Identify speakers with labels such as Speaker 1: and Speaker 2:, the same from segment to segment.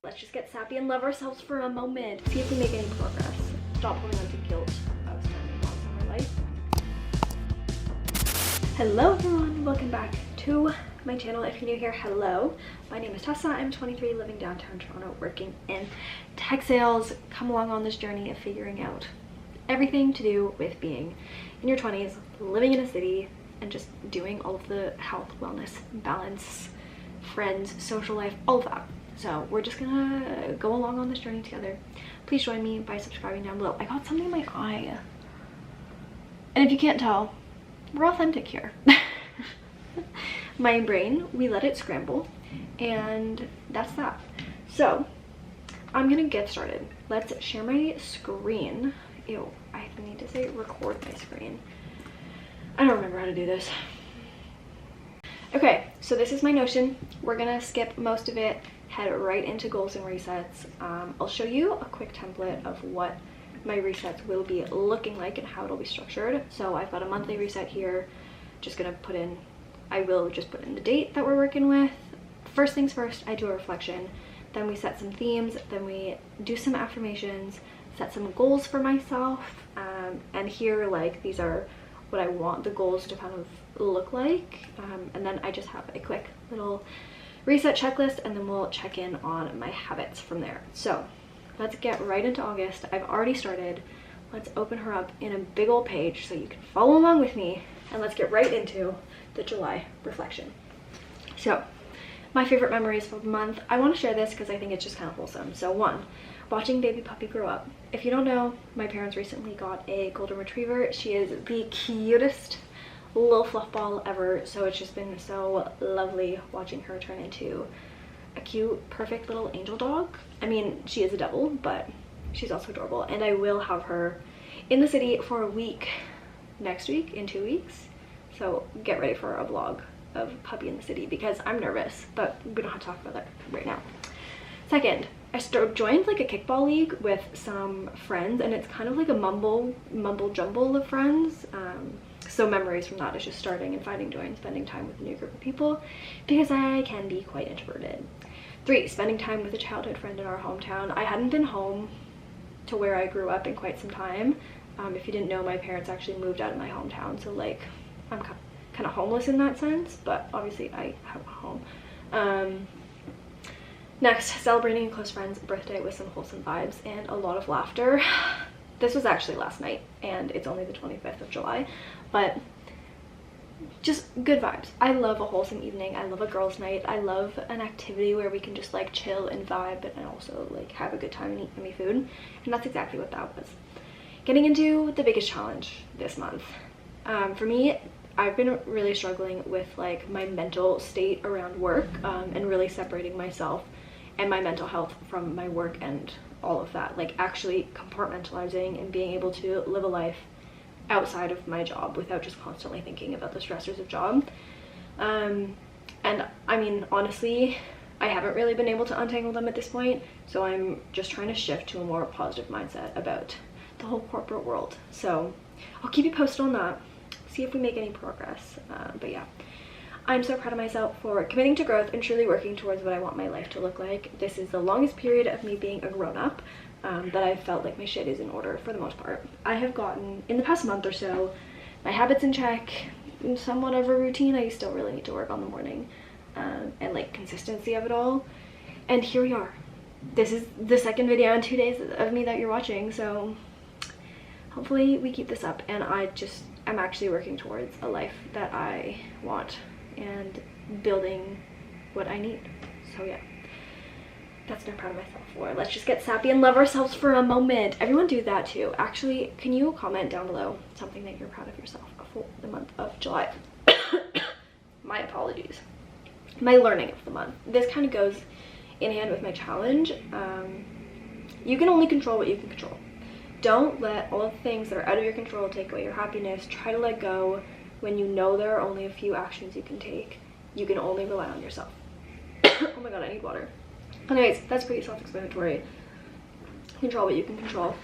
Speaker 1: Let's just get sappy and love ourselves for a moment. See if we make any progress. Stop holding on to guilt of spending lots of our life. Hello everyone, welcome back to my channel. If you're new here, hello. My name is Tessa. I'm 23, living downtown Toronto, working in tech sales. Come along on this journey of figuring out everything to do with being in your 20s, living in a city, and just doing all of the health, wellness, balance, friends, social life, all of that. So we're just gonna go along on this journey together. Please join me by subscribing down below. I got something in my eye. And if you can't tell, we're authentic here. My brain, we let it scramble, and that's that. So I'm gonna get started. Let's share my screen. Ew, I need to say record my screen. I don't remember how to do this. Okay, so this is my Notion. We're gonna skip most of it, head right into goals and resets. I'll show you a quick template of what my resets will be looking like and how it'll be structured. So I've got a monthly reset here. I will just put in the date that we're working with. First things first, I do a reflection. Then we set some themes. Then we do some affirmations, set some goals for myself. And here, like, these are what I want the goals to kind of look like. And then I just have a quick little reset checklist, and then we'll check in on my habits from there. So let's get right into August. I've already started. Let's open her up in a big old page so you can follow along with me, and let's get right into the July reflection. So my favorite memories for the month. I want to share this because I think it's just kind of wholesome. So one, watching baby puppy grow up. If you don't know, my parents recently got a golden retriever. She is the cutest little fluff ball ever, so it's just been so lovely watching her turn into a cute, perfect little angel dog. I mean, she is a devil, but she's also adorable, and I will have her in the city for a week next week, in 2 weeks. So get ready for a vlog of puppy in the city because I'm nervous, but we don't have to talk about that right now. Second, I joined like a kickball league with some friends, and it's kind of like a mumble jumble of friends. So memories from that is just starting and finding joy and spending time with a new group of people because I can be quite introverted. 3, spending time with a childhood friend in our hometown. I hadn't been home to where I grew up in quite some time. If you didn't know, my parents actually moved out of my hometown, so like I'm kind of homeless in that sense, but obviously I have a home. Next, celebrating a close friend's birthday with some wholesome vibes and a lot of laughter. This was actually last night, and it's only the 25th of July, but just good vibes. I love a wholesome evening. I love a girls' night. I love an activity where we can just like chill and vibe and also like have a good time and eat yummy food, and that's exactly what that was. Getting into the biggest challenge this month. For me, I've been really struggling with like my mental state around work, and really separating myself and my mental health from my work and all of that, like actually compartmentalizing and being able to live a life outside of my job without just constantly thinking about the stressors of job. And I mean, honestly, I haven't really been able to untangle them at this point, so I'm just trying to shift to a more positive mindset about the whole corporate world. So I'll keep you posted on that, see if we make any progress. But yeah, I'm so proud of myself for committing to growth and truly working towards what I want my life to look like. This is the longest period of me being a grown-up that I felt like my shit is in order for the most part. I have gotten, in the past month or so, my habits in check, somewhat of a routine. I still really need to work on the morning and like consistency of it all. And here we are. This is the second video in 2 days of me that you're watching, so hopefully we keep this up. And I'm actually working towards a life that I want and building what I need. So yeah, that's what I'm proud of myself for. Let's just get sappy and love ourselves for a moment. Everyone do that too. Actually, can you comment down below something that you're proud of yourself for the month of July? My apologies. My learning of the month. This kind of goes in hand with my challenge. You can only control what you can control. Don't let all the things that are out of your control take away your happiness. Try to let go. When you know there are only a few actions you can take, you can only rely on yourself. Oh my god, I need water. Anyways, that's pretty self-explanatory. Control what you can control.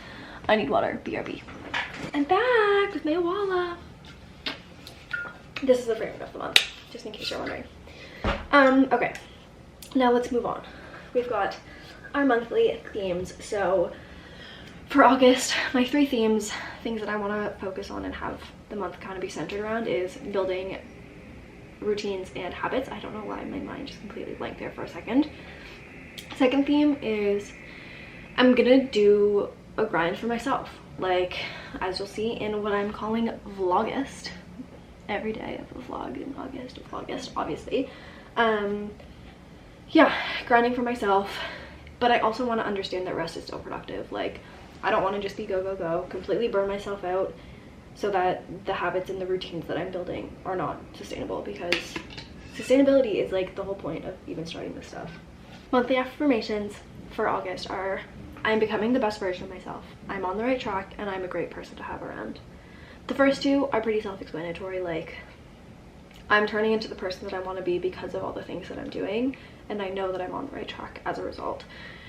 Speaker 1: I need water. BRB. I'm back with my Awala. This is the favorite of the month, just in case you're wondering. Okay, now let's move on. We've got our monthly themes. So for August, my 3 themes, things that I want to focus on and have the month kind of be centered around, is building routines and habits. I don't know why my mind just completely blanked there for a second. Second theme is I'm gonna do a grind for myself, like as you'll see in what I'm calling Vlogust. Every day of a vlog in August, obviously. Yeah, grinding for myself, but I also want to understand that rest is still productive. Like, I don't want to just be go go go, completely burn myself out so that the habits and the routines that I'm building are not sustainable, because sustainability is like the whole point of even starting this stuff. Monthly affirmations for August are: I'm becoming the best version of myself, I'm on the right track, and I'm a great person to have around. The first 2 are pretty self-explanatory, like I'm turning into the person that I want to be because of all the things that I'm doing, and I know that I'm on the right track as a result.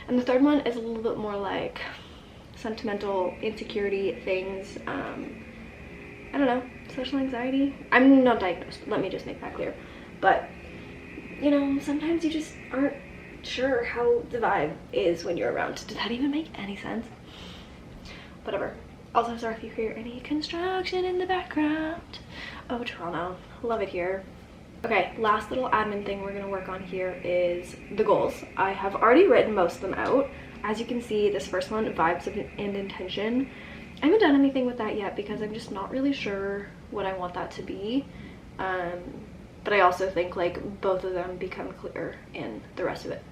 Speaker 1: And the third one is a little bit more like sentimental insecurity things. I don't know, social anxiety. I'm not diagnosed, let me just make that clear. But, you know, sometimes you just aren't sure how the vibe is when you're around. Does that even make any sense? Whatever. Also, sorry if you hear any construction in the background. Oh, Toronto. Love it here. Okay, last little admin thing we're going to work on here is the goals. I have already written most of them out. As you can see, this first one, vibes and intention. I haven't done anything with that yet because I'm just not really sure what I want that to be. But I also think like both of them become clear in the rest of it.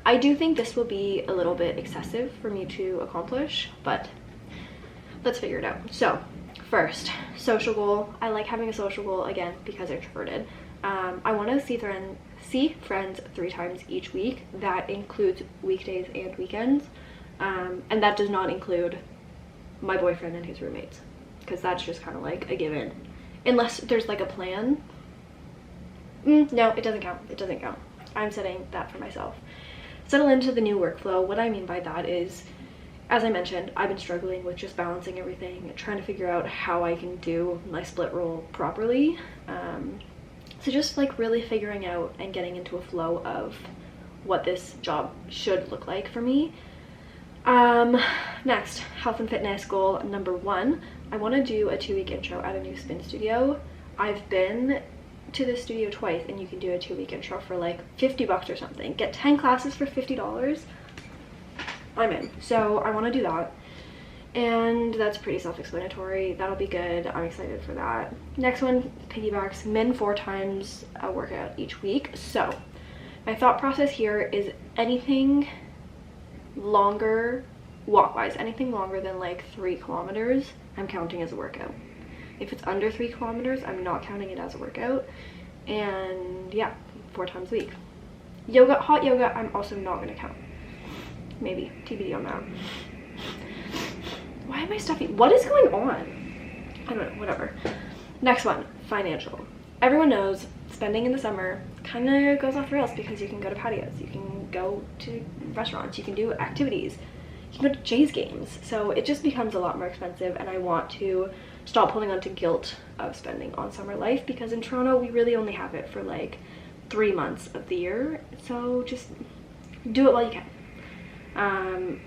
Speaker 1: I do think this will be a little bit excessive for me to accomplish, but let's figure it out. So first, social goal. I like having a social goal, again, because I'm introverted. I want to see friends 3 times each week. That includes weekdays and weekends. And that does not include my boyfriend and his roommates, because that's just kind of like a given. Unless there's like a plan. No, it doesn't count. It doesn't count. I'm setting that for myself. Settle into the new workflow. What I mean by that is, as I mentioned, I've been struggling with just balancing everything, trying to figure out how I can do my split role properly. So just like really figuring out and getting into a flow of what this job should look like for me. Next, health and fitness goal number 1. I want to do a 2-week intro at a new spin studio. I've been to this studio twice, and you can do a 2-week intro for like $50 or something. Get 10 classes for $50. I'm in. So I want to do that, and that's pretty self-explanatory. That'll be good. I'm excited for that. Next one, piggybacks, min 4 times a workout each week. So my thought process here is anything longer, walk-wise, anything longer than like 3 kilometers, I'm counting as a workout. If it's under 3 kilometers, I'm not counting it as a workout. And yeah, 4 times a week. Yoga, hot yoga, I'm also not going to count. Maybe TBD on that. Why am I stuffing? What is going on? I don't know, whatever. Next one, financial. Everyone knows spending in the summer kind of goes off the rails because you can go to patios, you can go to restaurants, you can do activities, you can go to Jays games. So it just becomes a lot more expensive, and I want to stop holding on to guilt of spending on summer life, because in Toronto we really only have it for like 3 months of the year. So just do it while you can.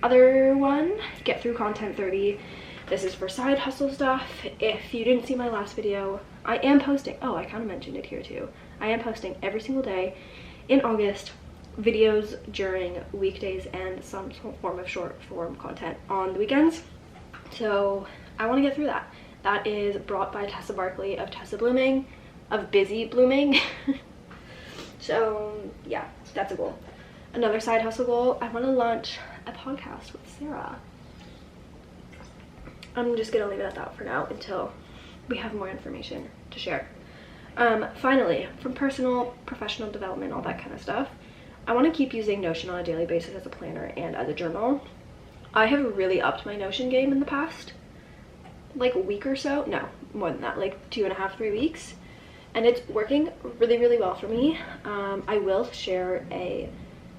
Speaker 1: Other one, get through content 30. This is for side hustle stuff. If you didn't see my last video, I am posting, oh, I kind of mentioned it here too. I am posting every single day in August videos during weekdays and some form of short form content on the weekends. So I want to get through that. That is brought by Tessa Barkley of Tessa Blooming, of Busy Blooming. So yeah, that's a goal. Another side hustle goal, I want to launch a podcast with Sarah. I'm just gonna leave it at that for now until we have more information to share. Finally, from personal, professional development, all that kind of stuff, I want to keep using Notion on a daily basis as a planner and as a journal. I have really upped my Notion game in the past like a week or so. No, more than that, like 2.5, 3 weeks, and it's working really, really well for me. I will share a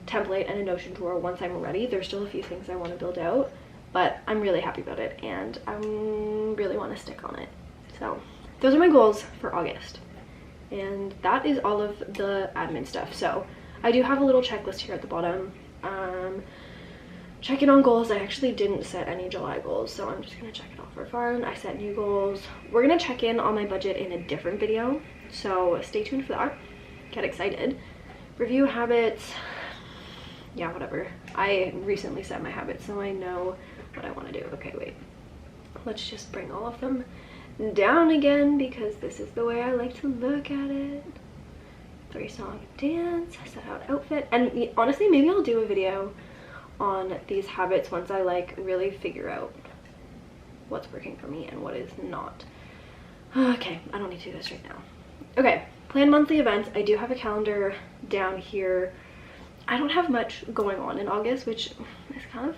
Speaker 1: template and a Notion drawer once I'm ready. There's still a few things I want to build out, but I'm really happy about it, and I really want to stick on it. So those are my goals for August, and that is all of the admin stuff. So I do have a little checklist here at the bottom. check in on goals. I actually didn't set any July goals, so I'm just gonna check it off for fun. I set new goals. We're gonna check in on my budget in a different video, so stay tuned for that. Get excited. Review habits. Yeah, whatever. I recently set my habits, so I know what I want to do. Okay, wait. Let's just bring all of them down again because this is the way I like to look at it. 3-song dance, set out outfit, and honestly, maybe I'll do a video on these habits once I like really figure out what's working for me and what is not. Okay, I don't need to do this right now. Okay, plan monthly events. I do have a calendar down here. I don't have much going on in August, which is kind of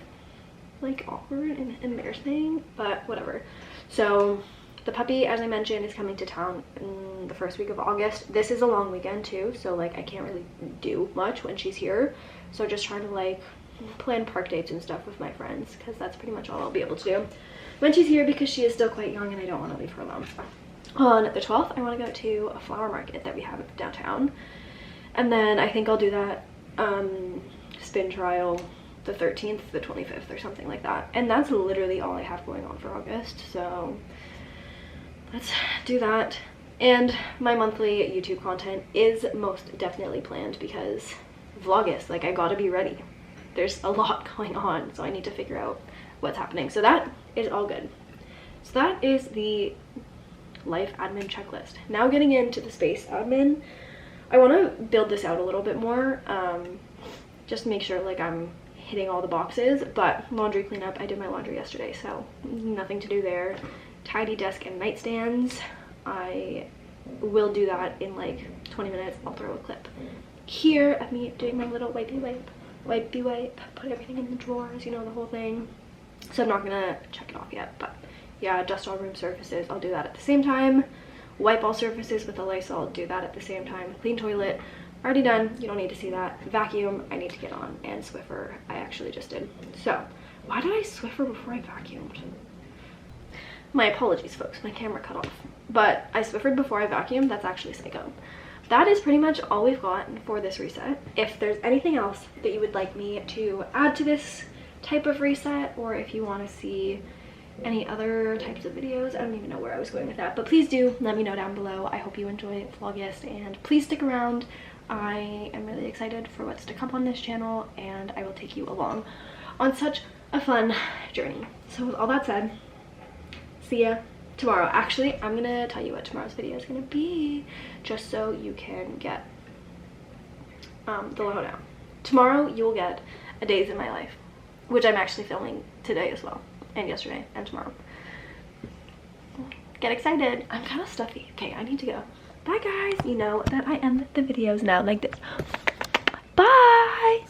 Speaker 1: like awkward and embarrassing, but whatever. So the puppy, as I mentioned, is coming to town in the first week of August. This is a long weekend too, so like I can't really do much when she's here. So just trying to like plan park dates and stuff with my friends, because that's pretty much all I'll be able to do when she's here, because she is still quite young and I don't want to leave her alone. On the 12th, I want to go to a flower market that we have downtown, and then I think I'll do that spin trial the 13th, the 25th, or something like that. And that's literally all I have going on for August, so let's do that. And my monthly YouTube content is most definitely planned, because Vlogmas, like, I gotta be ready. There's a lot going on, so I need to figure out what's happening. So that is all good. So that is the life admin checklist. Now getting into the space admin, I want to build this out a little bit more, just make sure like I'm hitting all the boxes. But laundry cleanup, I did my laundry yesterday, so nothing to do there. Tidy desk and nightstands, I will do that in like 20 minutes. I'll throw a clip here of me doing my little wipey wipe, put everything in the drawers, you know, the whole thing. So I'm not gonna check it off yet, but yeah, dust all room surfaces, I'll do that at the same time. Wipe all surfaces with a Lysol, do that at the same time. Clean toilet, already done, you don't need to see that. Vacuum, I need to get on, and Swiffer, I actually just did. So why did I Swiffer before I vacuumed? My apologies, folks, my camera cut off. But I Swiffered before I vacuumed. That's actually psycho. That is pretty much all we've got for this reset. If there's anything else that you would like me to add to this type of reset, or if you want to see any other types of videos, I don't even know where I was going with that, but please do let me know down below. I hope you enjoy Vlogmas, and please stick around. I am really excited for what's to come on this channel, and I will take you along on such a fun journey. So with all that said, see ya tomorrow. Actually, I'm gonna tell you what tomorrow's video is gonna be, just so you can get the lowdown. Tomorrow you will get a days in my life, which I'm actually filming today as well, and yesterday, and tomorrow. Get excited. I'm kind of stuffy. Okay, I need to go. Bye guys. You know that I end the videos now like this. Bye.